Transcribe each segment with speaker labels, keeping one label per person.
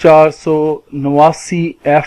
Speaker 1: 489F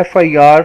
Speaker 1: FIR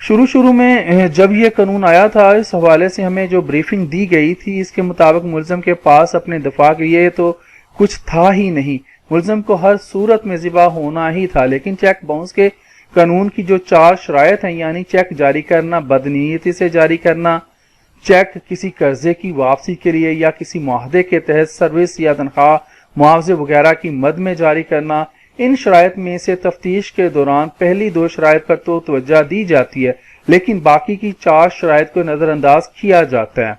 Speaker 1: شروع میں جب یہ قانون آیا تھا، اس حوالے سے ہمیں جو بریفنگ دی گئی تھی، اس کے مطابق ملزم کے پاس اپنے دفاع کے لیے تو کچھ تھا ہی نہیں، ملزم کو ہر صورت میں ذبح ہونا ہی تھا۔ لیکن چیک باؤنس کے قانون کی جو 4 شرائط ہیں، یعنی چیک جاری کرنا بدنیتی سے جاری کرنا، چیک کسی قرضے کی واپسی کے لیے یا کسی معاہدے کے تحت سروس یا تنخواہ معاوضے وغیرہ کی مد میں جاری کرنا، ان شرائط میں سے تفتیش کے دوران پہلی 2 شرائط پر تو توجہ دی جاتی ہے، لیکن باقی کی 4 شرائط کو نظر انداز کیا جاتا ہے۔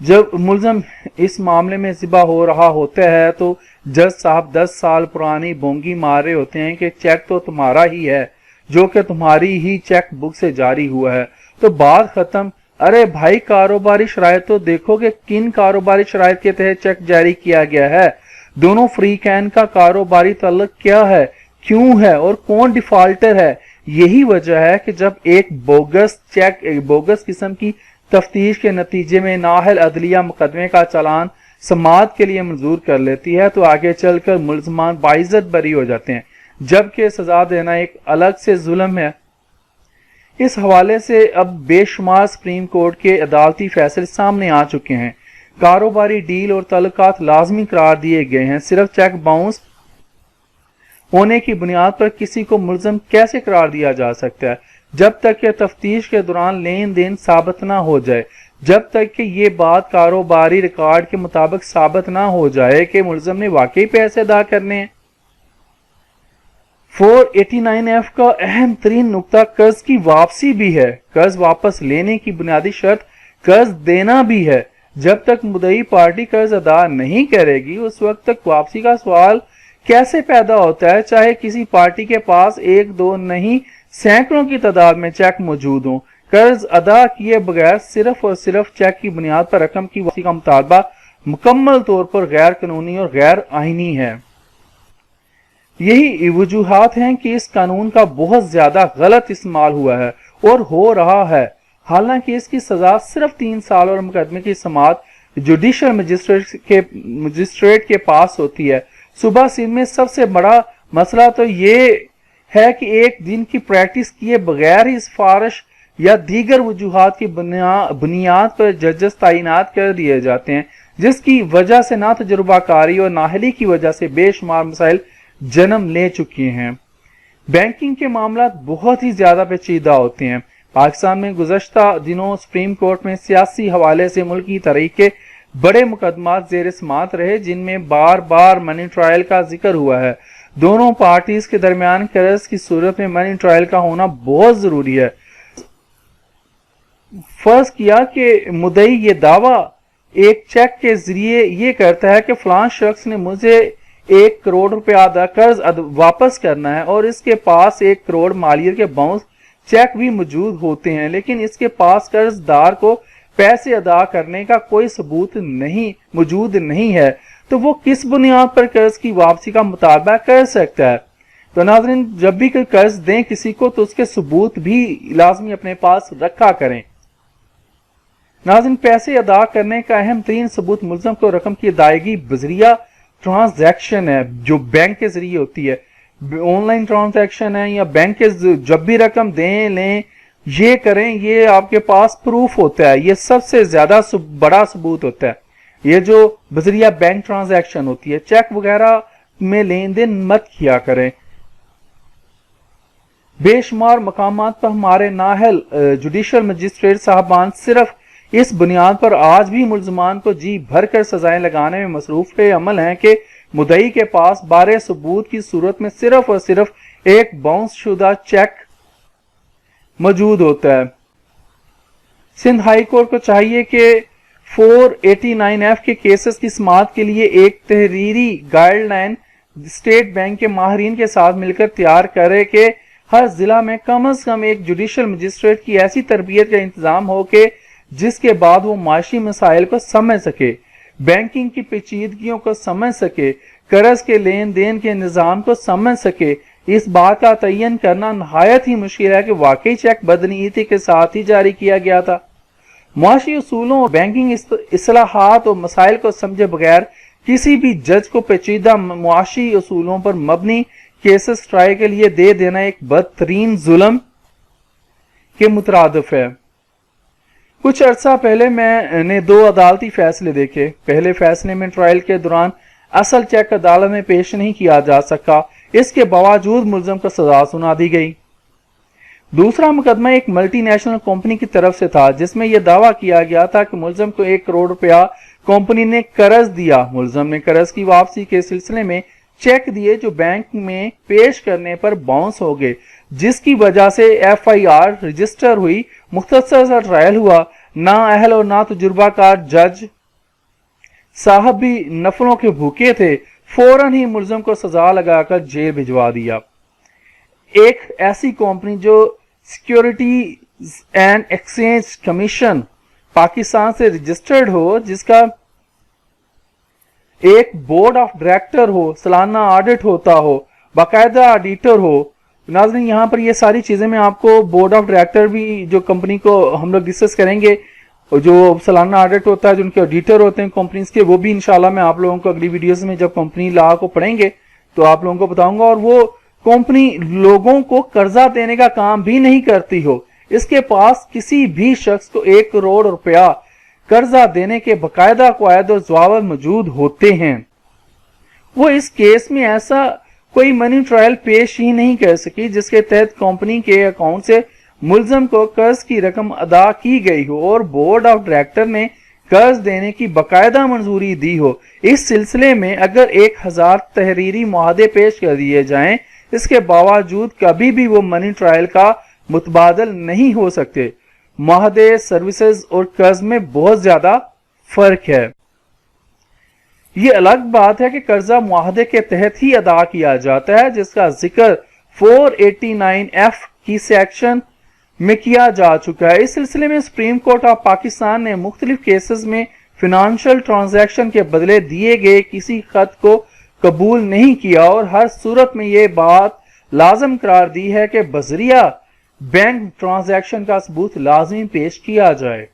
Speaker 1: جب ملزم اس معاملے میں ذبح ہو رہا ہوتا ہے تو جج صاحب 10 سال پرانی بونگی مار رہے ہوتے ہیں کہ چیک تو تمہارا ہی ہے، جو کہ تمہاری ہی چیک بک سے جاری ہوا ہے۔ تو بات ختم۔ ارے بھائی، کاروباری شرائط تو دیکھو کہ کن کاروباری شرائط کے تحت چیک جاری کیا گیا ہے، دونوں فریقین کا کاروباری تعلق کیا ہے، کیوں ہے اور کون ڈیفالٹر ہے۔ یہی وجہ ہے کہ جب ایک بوگس چیک بوگس قسم کی تفتیش کے نتیجے میں نااہل عدلیہ مقدمے کا چالان سماعت کے لیے منظور کر لیتی ہے تو آگے چل کر ملزمان باعزت بری ہو جاتے ہیں، جبکہ سزا دینا ایک الگ سے ظلم ہے۔ اس حوالے سے اب بے شمار سپریم کورٹ کے عدالتی فیصلے سامنے آ چکے ہیں۔ کاروباری ڈیل اور تعلقات لازمی قرار دیے گئے ہیں۔ صرف چیک باؤنس ہونے کی بنیاد پر کسی کو ملزم کیسے قرار دیا جا سکتا ہے؟ جب تک کہ تفتیش کے دوران لین دین ثابت نہ ہو جائے، جب تک کہ یہ بات کاروباری ریکارڈ کے مطابق ثابت نہ ہو جائے کہ ملزم نے واقعی پیسے ادا کرنے ہیں۔ 489F کا اہم ترین نقطہ قرض کی واپسی بھی ہے۔ قرض واپس لینے کی بنیادی شرط قرض دینا بھی ہے۔ جب تک مدعی پارٹی قرض ادا نہیں کرے گی، اس وقت تک واپسی کا سوال کیسے پیدا ہوتا ہے، چاہے کسی پارٹی کے پاس 1-2 نہیں سینکڑوں کی تعداد میں چیک موجود ہوں۔ قرض ادا کیے بغیر صرف اور صرف چیک کی بنیاد پر رقم کی واپسی کا مطالبہ مکمل طور پر غیر قانونی اور غیر آئینی ہے۔ یہی وجوہات ہیں کہ اس قانون کا بہت زیادہ غلط استعمال ہوا ہے اور ہو رہا ہے۔ حالانکہ اس کی سزا صرف 3 سال اور مقدمے کی سماعت جوڈیشل مجسٹریٹ کے پاس ہوتی ہے۔ صوبہ سندھ میں سب سے بڑا مسئلہ تو یہ ہے کہ ایک دن کی پریکٹس کیے بغیر ہی سفارش یا دیگر وجوہات کی بنیاد پر ججز تعینات کر دیے جاتے ہیں، جس کی وجہ سے نہ تجربہ کاری اور نااہلی کی وجہ سے بے شمار مسائل جنم لے چکے ہیں۔ بینکنگ کے معاملات بہت ہی زیادہ پیچیدہ ہوتے ہیں۔ پاکستان میں گزشتہ دنوں سپریم کورٹ میں سیاسی حوالے سے ملکی تاریخ کے بڑے مقدمات زیر سماعت رہے، جن میں بار بار منی ٹرائل کا ذکر ہوا ہے۔ دونوں پارٹیز کے درمیان قرض کی صورت میں منی ٹرائل کا ہونا بہت ضروری ہے۔ فرض کیا کہ مدعی یہ دعویٰ ایک چیک کے ذریعے یہ کرتا ہے کہ فلاں شخص نے مجھے 1 کروڑ روپے قرض واپس کرنا ہے اور اس کے پاس 1 کروڑ مالیت کے باؤنس چیک بھی موجود ہوتے ہیں، لیکن اس کے پاس قرض دار کو پیسے ادا کرنے کا کوئی ثبوت موجود نہیں ہے، تو وہ کس بنیاد پر قرض کی واپسی کا مطالبہ کر سکتا ہے؟ تو ناظرین، جب بھی کوئی قرض دیں کسی کو تو اس کے ثبوت بھی لازمی اپنے پاس رکھا کریں۔ ناظرین، پیسے ادا کرنے کا اہم ترین ثبوت ملزم کو رقم کی ادائیگی بذریعہ ٹرانزیکشن ہے، جو بینک کے ذریعے ہوتی ہے۔ آن لائن ٹرانزیکشن ہے یا بینک کے جب بھی رقم دیں لیں یہ کریں، یہ آپ کے پاس پروف ہوتا ہے، یہ سب سے زیادہ بڑا ثبوت ہوتا ہے۔ یہ جو بذریعہ بینک ٹرانزیکشن ہوتی ہے، چیک وغیرہ میں لین دین مت کیا کریں۔ بے شمار مقامات پر ہمارے نااہل جوڈیشل مجسٹریٹ صاحبان صرف اس بنیاد پر آج بھی ملزمان کو جی بھر کر سزائیں لگانے میں مصروف عمل ہیں کہ مدعی کے پاس بارے ثبوت کی صورت میں صرف اور صرف ایک باؤنس شدہ چیک موجود ہوتا ہے۔ سندھ ہائی کورٹ کو چاہیے کہ 489F کے کیسز کی سماعت کے لیے ایک تحریری گائیڈ لائن اسٹیٹ بینک کے ماہرین کے ساتھ مل کر تیار کرے کہ ہر ضلع میں کم از کم ایک جوڈیشل مجسٹریٹ کی ایسی تربیت کا انتظام ہو کہ جس کے بعد وہ معاشی مسائل کو سمجھ سکے، بینکنگ کی پیچیدگیوں کو سمجھ سکے، قرض کے لین دین کے نظام کو سمجھ سکے۔ اس بات کا تعین کرنا نہایت ہی مشکل ہے کہ واقعی چیک بدنیتی کے ساتھ ہی جاری کیا گیا تھا۔ معاشی اصولوں اور بینکنگ اصلاحات اور مسائل کو سمجھے بغیر کسی بھی جج کو پیچیدہ معاشی اصولوں پر مبنی کیسز ٹرائی کے لیے دے دینا ایک بدترین ظلم کے مترادف ہے۔ کچھ عرصہ پہلے میں نے 2 عدالتی فیصلے دیکھے۔ پہلے فیصلے میں ٹرائل کے دوران اصل چیک عدالت میں پیش نہیں کیا جا سکا، اس کے باوجود ملزم کو سزا سنا دی گئی۔ دوسرا مقدمہ ایک ملٹی نیشنل کمپنی کی طرف سے تھا جس میں یہ دعویٰ کیا گیا تھا کہ ملزم کو 1 کروڑ روپیہ کمپنی نے قرض دیا۔ ملزم نے قرض کی واپسی کے سلسلے میں چیک دیے جو بینک میں پیش کرنے پر باؤنس ہو گئے، جس کی وجہ سے ایف آئی آر رجسٹر ہوئی۔ مختصر سا ٹرائل ہوا۔ نہ اہل اور نہ تجربہ کار جج صاحب بھی نفروں کے بھوکے تھے، فوراً ہی ملزم کو سزا لگا کر جیل بھجوا دیا۔ ایک ایسی کمپنی جو securities and exchange commission Pakistan سے رجسٹرڈ ہو، جس کا ایک بورڈ آف ڈائریکٹر ہو، سالانہ آڈٹ ہوتا ہو، باقاعدہ آڈیٹر ہو۔ ناظرین یہاں پر یہ ساری چیزیں میں آپ کو بورڈ آف ڈائریکٹر بھی جو کمپنی کو ہم لوگ ڈسکس کریں گے، جو سالانہ آڈٹ ہوتا ہے، جو ان کے آڈیٹر ہوتے ہیں کمپنیز کے، وہ بھی انشاءاللہ میں آپ لوگوں کو اگلی ویڈیوز میں جب کمپنی لا کو پڑھیں گے تو آپ لوگوں کو بتاؤں گا۔ اور وہ کمپنی لوگوں کو قرضہ دینے کا کام بھی نہیں کرتی ہو، اس کے پاس کسی بھی شخص کو 1 کروڑ روپیہ قرضہ دینے کے باقاعدہ قواعد اور ضوابط موجود ہوتے ہیں۔ وہ اس کیس میں ایسا کوئی منی ٹرائل پیش ہی نہیں کر سکی جس کے تحت کمپنی کے اکاؤنٹ سے ملزم کو قرض کی رقم ادا کی گئی ہو اور بورڈ آف ڈائریکٹر نے قرض دینے کی باقاعدہ منظوری دی ہو۔ اس سلسلے میں اگر 1000 تحریری معاہدے پیش کر دیے جائیں، اس کے باوجود کبھی بھی وہ منی ٹرائل کا متبادل نہیں ہو سکتے۔ معاہدے، سروسز اور قرض میں بہت زیادہ فرق ہے۔ یہ الگ بات ہے کہ قرضہ معاہدے کے تحت ہی ادا کیا جاتا ہے، جس کا ذکر 489F کی سیکشن میں کیا جا چکا ہے۔ اس سلسلے میں سپریم کورٹ آف پاکستان نے مختلف کیسز میں فنانشل ٹرانزیکشن کے بدلے دیے گئے کسی خط کو قبول نہیں کیا اور ہر صورت میں یہ بات لازم قرار دی ہے کہ بذریعہ بینک ٹرانزیکشن کا ثبوت لازمی پیش کیا جائے۔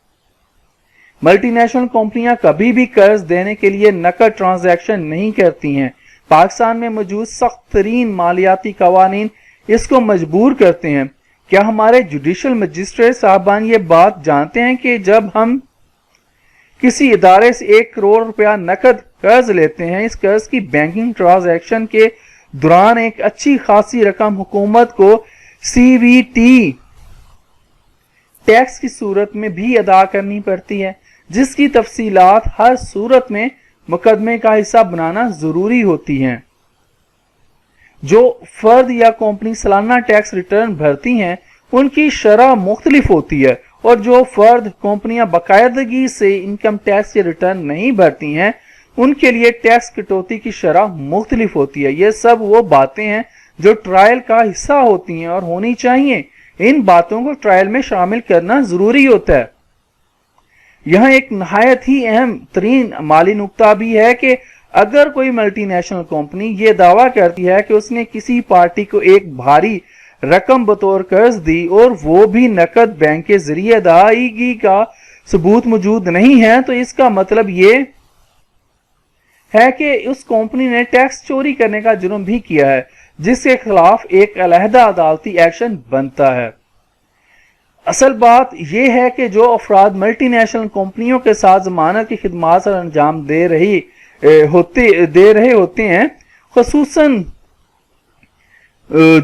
Speaker 1: ملٹی نیشنل کمپنیاں کبھی بھی قرض دینے کے لیے نقد ٹرانزیکشن نہیں کرتی ہیں۔ پاکستان میں موجود سخت ترین مالیاتی قوانین اس کو مجبور کرتے ہیں۔ کیا ہمارے جوڈیشل مجسٹریٹ صاحبان یہ بات جانتے ہیں کہ جب ہم کسی ادارے سے 1 کروڑ روپیہ نقد قرض لیتے ہیں، اس قرض کی بینکنگ ٹرانزیکشن کے دوران ایک اچھی خاصی رقم حکومت کو سی وی ٹی ٹیکس کی صورت میں بھی ادا کرنی پڑتی ہے، جس کی تفصیلات ہر صورت میں مقدمے کا حصہ بنانا ضروری ہوتی ہیں۔ جو فرد یا کمپنی سالانہ ٹیکس ریٹرن بھرتی ہیں ان کی شرح مختلف ہوتی ہے، اور جو فرد کمپنیاں باقاعدگی سے انکم ٹیکس کے ریٹرن نہیں بھرتی ہیں ان کے لیے ٹیکس کٹوتی کی شرح مختلف ہوتی ہے۔ یہ سب وہ باتیں ہیں جو ٹرائل کا حصہ ہوتی ہیں اور ہونی چاہیے۔ ان باتوں کو ٹرائل میں شامل کرنا ضروری ہوتا ہے۔ یہاں ایک نہایت ہی اہم ترین مالی نکتہ بھی ہے کہ اگر کوئی ملٹی نیشنل کمپنی یہ دعویٰ کرتی ہے کہ اس نے کسی پارٹی کو ایک بھاری رقم بطور قرض دی اور وہ بھی نقد بینک کے ذریعے ادائیگی کا ثبوت موجود نہیں ہے، تو اس کا مطلب یہ ہے کہ اس کمپنی نے ٹیکس چوری کرنے کا جرم بھی کیا ہے، جس کے خلاف ایک علیحدہ عدالتی ایکشن بنتا ہے۔ اصل بات یہ ہے کہ جو افراد ملٹی نیشنل کمپنیوں کے ساتھ ضمانت کی خدمات سر انجام دے رہے ہوتے ہیں، خصوصاً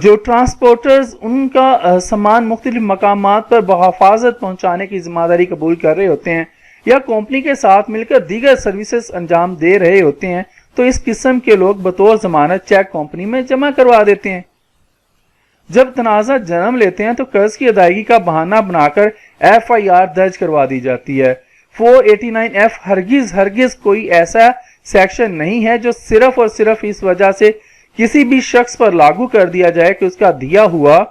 Speaker 1: جو ٹرانسپورٹرز ان کا سامان مختلف مقامات پر بحفاظت پہنچانے کی ذمہ داری قبول کر رہے ہوتے ہیں یا کمپنی کے ساتھ مل کر دیگر سروسز انجام دے رہے ہوتے ہیں، تو اس قسم کے لوگ بطور ضمانت چیک کمپنی میں جمع کروا دیتے ہیں۔ جب تنازع جنم لیتے ہیں تو قرض کی ادائیگی کا بہانہ بنا کر ایف آئی آر درج کروا دی جاتی ہے۔ 489F ہرگز کوئی ایسا سیکشن نہیں ہے جو صرف اور صرف اس وجہ سے کسی بھی شخص پر لاگو کر دیا جائے کہ اس کا دیا ہوا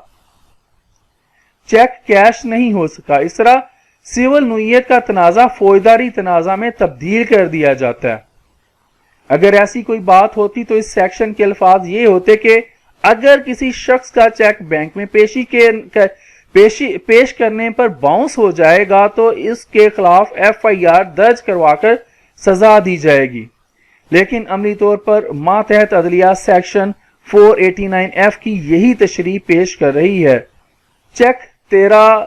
Speaker 1: چیک کیش نہیں ہو سکا۔ اس طرح سول نوعیت کا تنازع فوجداری تنازع میں تبدیل کر دیا جاتا ہے۔ اگر ایسی کوئی بات ہوتی تو اس سیکشن کے الفاظ یہ ہوتے کہ اگر کسی شخص کا چیک بینک میں پیش کرنے پر باؤنس ہو جائے گا تو اس کے خلاف ایف آئی آر درج کروا کر سزا دی جائے گی، لیکن عملی طور پر ماتحت عدلیہ سیکشن 489F کی یہی تشریح پیش کر رہی ہے۔ چیک 13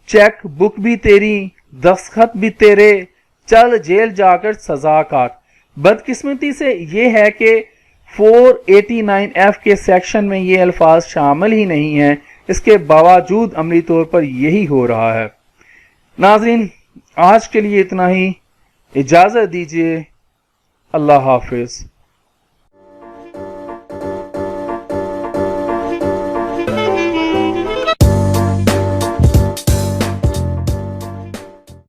Speaker 1: چیک بک بھی تیری، دستخط بھی تیرے، چل جیل جا کر سزا کاٹ۔ بدقسمتی سے یہ ہے کہ 489F کے سیکشن میں یہ الفاظ شامل ہی نہیں ہیں، اس کے باوجود عملی طور پر یہی ہو رہا ہے۔ ناظرین، آج کے لیے اتنا ہی، اجازت دیجیے، اللہ حافظ۔